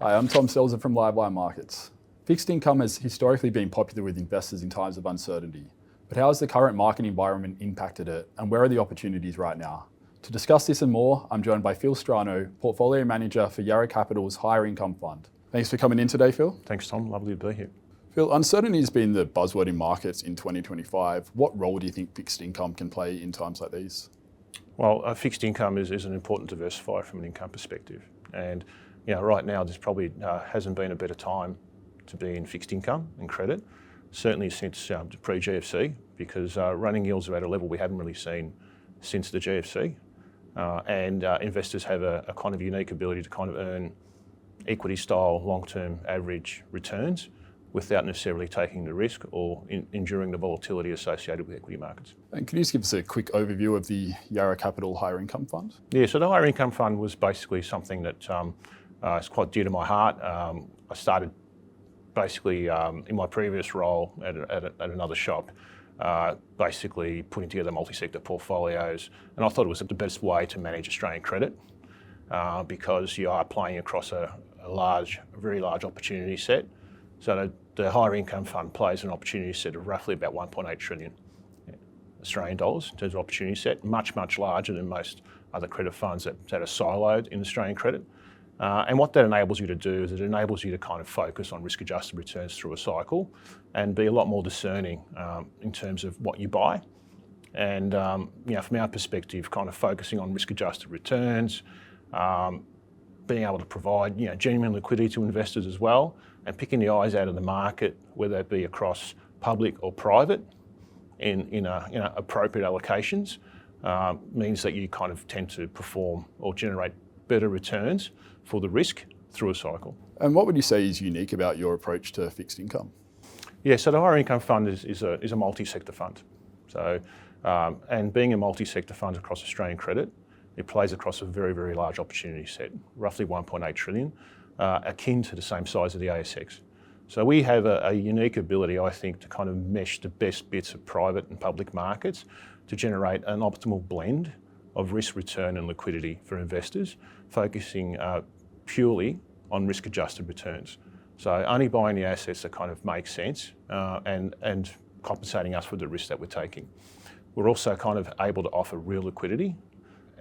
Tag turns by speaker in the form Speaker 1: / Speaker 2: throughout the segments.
Speaker 1: Hi, I'm Tom Stelzer from Livewire Markets. Fixed income has historically been popular with investors in times of uncertainty, but how has the current market environment impacted it, and where are the opportunities right now? To discuss this and more, I'm joined by Phil Strano, Portfolio Manager for Yarra Capital's Higher Income Fund. Thanks for coming in today, Phil.
Speaker 2: Thanks, Tom. Lovely to be here.
Speaker 1: Phil, uncertainty has been the buzzword in markets in 2025. What role do you think fixed income can play in times like these?
Speaker 2: Well, fixed income is an important diversifier from an income perspective. And right now, there's probably hasn't been a better time to be in fixed income and credit, certainly since pre-GFC, because running yields are at a level we haven't really seen since the GFC. And investors have a kind of unique ability to kind of earn equity-style long-term average returns without necessarily taking the risk or enduring the volatility associated with equity markets.
Speaker 1: And can you just give us a quick overview of the Yarra Capital Higher Income Fund?
Speaker 2: Yeah, so the Higher Income Fund was basically something that is quite dear to my heart. I started basically in my previous role at another shop, basically putting together multi-sector portfolios, and I thought it was the best way to manage Australian credit because you are playing across a very large opportunity set. So the Higher Income Fund plays an opportunity set of roughly about 1.8 trillion Australian dollars in terms of opportunity set, much larger than most other credit funds that are siloed in Australian credit. And what that enables you to do is it enables you to kind of focus on risk-adjusted returns through a cycle and be a lot more discerning in terms of what you buy. And from our perspective, kind of focusing on risk-adjusted returns, being able to provide genuine liquidity to investors as well, and picking the eyes out of the market, whether it be across public or private, in appropriate allocations, means that you kind of tend to perform or generate better returns for the risk through a cycle.
Speaker 1: And what would you say is unique about your approach to fixed income?
Speaker 2: Yeah, so the Higher Income Fund is a multi-sector fund. So, and being a multi-sector fund across Australian credit, it plays across a very large opportunity set, roughly 1.8 trillion, akin to the same size of the ASX. So we have a unique ability, I think, to kind of mesh the best bits of private and public markets to generate an optimal blend of risk, return and liquidity for investors, focusing purely on risk-adjusted returns. So only buying the assets that kind of make sense and compensating us for the risk that we're taking. We're also kind of able to offer real liquidity,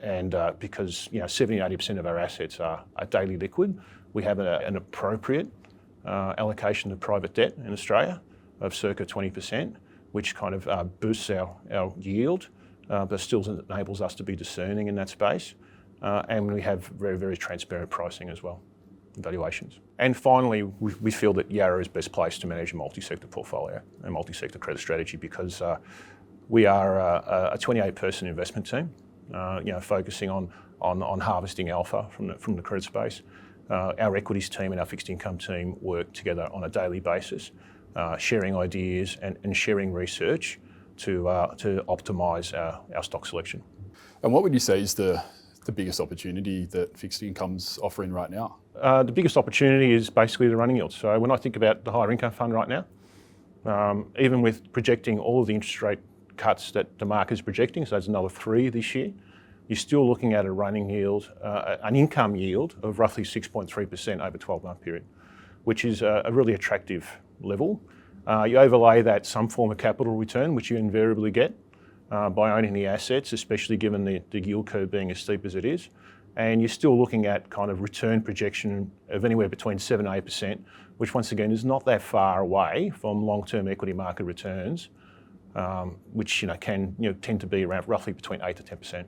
Speaker 2: and because 70-80% of our assets are daily liquid, we have an appropriate allocation of private debt in Australia of circa 20%, which kind of boosts our yield, but still enables us to be discerning in that space. And we have very transparent pricing as well, valuations. And finally, we feel that Yarra is best placed to manage a multi-sector portfolio, a multi-sector credit strategy, because we are a 28-person investment team, focusing on harvesting alpha from the credit space. Our equities team and our fixed income team work together on a daily basis, sharing ideas and sharing research to optimise our stock selection.
Speaker 1: And what would you say is the biggest opportunity that fixed income's offering right now?
Speaker 2: The biggest opportunity is basically the running yield. So when I think about the Higher Income Fund right now, even with projecting all of the interest rate cuts that the market is projecting, so there's another 3 this year, you're still looking at a running yield, an income yield of roughly 6.3% over a 12-month period, which is a really attractive level. You overlay that some form of capital return, which you invariably get by owning the assets, especially given the yield curve being as steep as it is, and you're still looking at kind of return projection of anywhere between 7 and 8%, which once again is not that far away from long-term equity market returns, which can tend to be around roughly between 8 to 10%.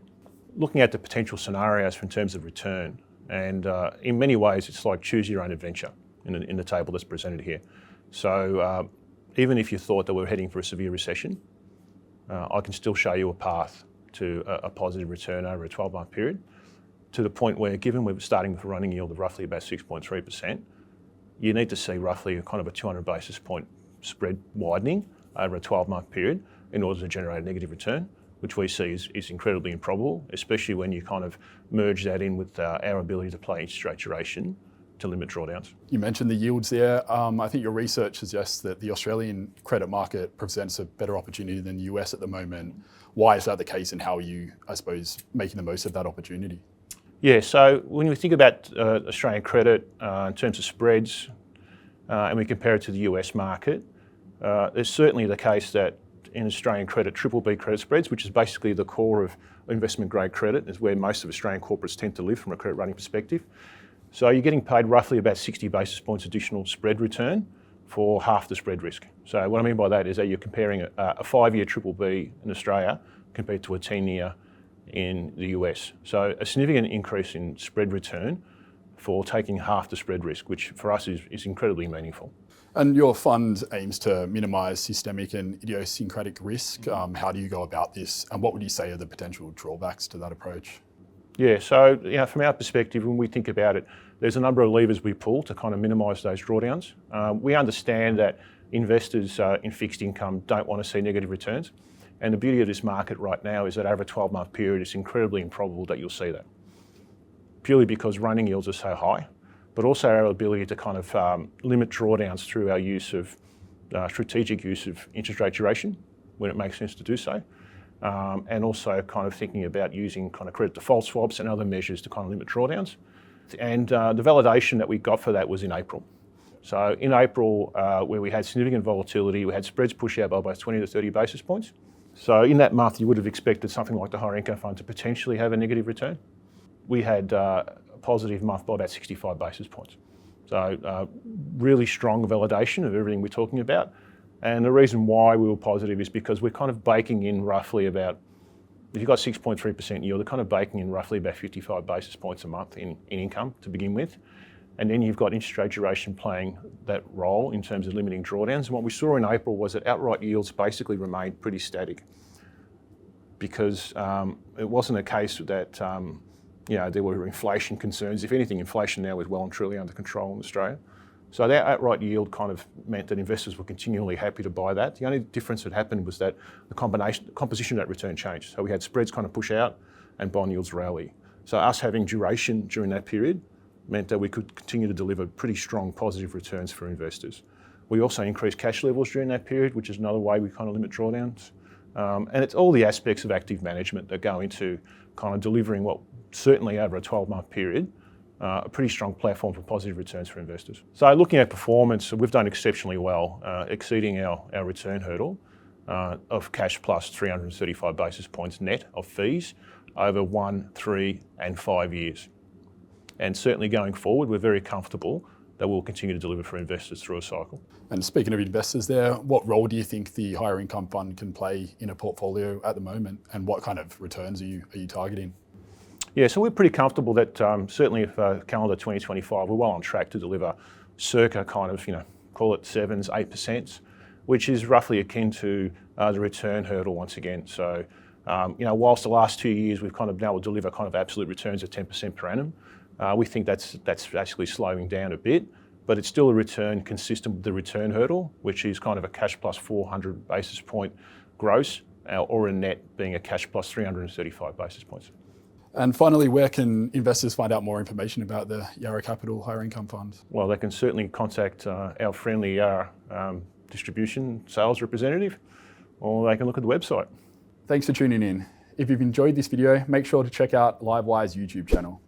Speaker 2: Looking at the potential scenarios in terms of return, and in many ways it's like choose your own adventure in the table that's presented here. So even if you thought that we're heading for a severe recession, I can still show you a path to a positive return over a 12-month period, to the point where, given we're starting with a running yield of roughly about 6.3%, you need to see roughly a kind of a 200 basis point spread widening over a 12-month period in order to generate a negative return, which we see is incredibly improbable, especially when you kind of merge that in with our ability to play interest rate duration to limit drawdowns.
Speaker 1: You mentioned the yields there. I think your research suggests that the Australian credit market presents a better opportunity than the US at the moment. Why is that the case, and how are you, I suppose, making the most of that opportunity?
Speaker 2: Yeah, so when we think about Australian credit in terms of spreads and we compare it to the US market, it's certainly the case that in Australian credit, BBB credit spreads, which is basically the core of investment grade credit, is where most of Australian corporates tend to live from a credit rating perspective. So you're getting paid roughly about 60 basis points additional spread return for half the spread risk. So what I mean by that is that you're comparing a 5-year BBB in Australia compared to a 10-year in the US. So a significant increase in spread return for taking half the spread risk, which for us is incredibly meaningful.
Speaker 1: And your fund aims to minimise systemic and idiosyncratic risk. How do you go about this? And what would you say are the potential drawbacks to that approach?
Speaker 2: Yeah, so from our perspective, when we think about it, there's a number of levers we pull to kind of minimise those drawdowns. We understand that investors in fixed income don't want to see negative returns. And the beauty of this market right now is that over a 12-month period, it's incredibly improbable that you'll see that. Purely because running yields are so high, but also our ability to kind of limit drawdowns through our use of strategic use of interest rate duration when it makes sense to do so. And also kind of thinking about using kind of credit default swaps and other measures to kind of limit drawdowns. And the validation that we got for that was in April. So in April, where we had significant volatility, we had spreads push out by both 20 to 30 basis points. So in that month, you would have expected something like the higher income fund to potentially have a negative return. We had a positive month by about 65 basis points. So really strong validation of everything we're talking about. And the reason why we were positive is because we're kind of baking in roughly about, if you've got 6.3% yield, they're kind of baking in roughly about 55 basis points a month in income to begin with. And then you've got interest rate duration playing that role in terms of limiting drawdowns. And what we saw in April was that outright yields basically remained pretty static because it wasn't a case that there were inflation concerns. If anything, inflation now is well and truly under control in Australia. So that outright yield kind of meant that investors were continually happy to buy that. The only difference that happened was that the composition of that return changed. So we had spreads kind of push out and bond yields rally. So us having duration during that period meant that we could continue to deliver pretty strong positive returns for investors. We also increased cash levels during that period, which is another way we kind of limit drawdowns. And it's all the aspects of active management that go into kind of delivering what certainly over a 12-month period, a pretty strong platform for positive returns for investors. So looking at performance, we've done exceptionally well, exceeding our return hurdle of cash plus 335 basis points net of fees over 1, 3 and 5 years. And certainly going forward, we're very comfortable that we'll continue to deliver for investors through a cycle.
Speaker 1: And speaking of investors there, what role do you think the higher income fund can play in a portfolio at the moment? And what kind of returns are you targeting?
Speaker 2: Yeah, so we're pretty comfortable that certainly for calendar 2025, we're well on track to deliver circa kind of, call it 7s, 8%, which is roughly akin to the return hurdle once again. So, whilst the last 2 years we've kind of been able to deliver kind of absolute returns of 10% per annum, we think that's actually slowing down a bit, but it's still a return consistent with the return hurdle, which is kind of a cash plus 400 basis point gross, or a net being a cash plus 335 basis points.
Speaker 1: And finally, where can investors find out more information about the Yarra Capital Higher Income Fund?
Speaker 2: Well, they can certainly contact our friendly Yarra distribution sales representative, or they can look at the website.
Speaker 1: Thanks for tuning in. If you've enjoyed this video, make sure to check out Livewire's YouTube channel.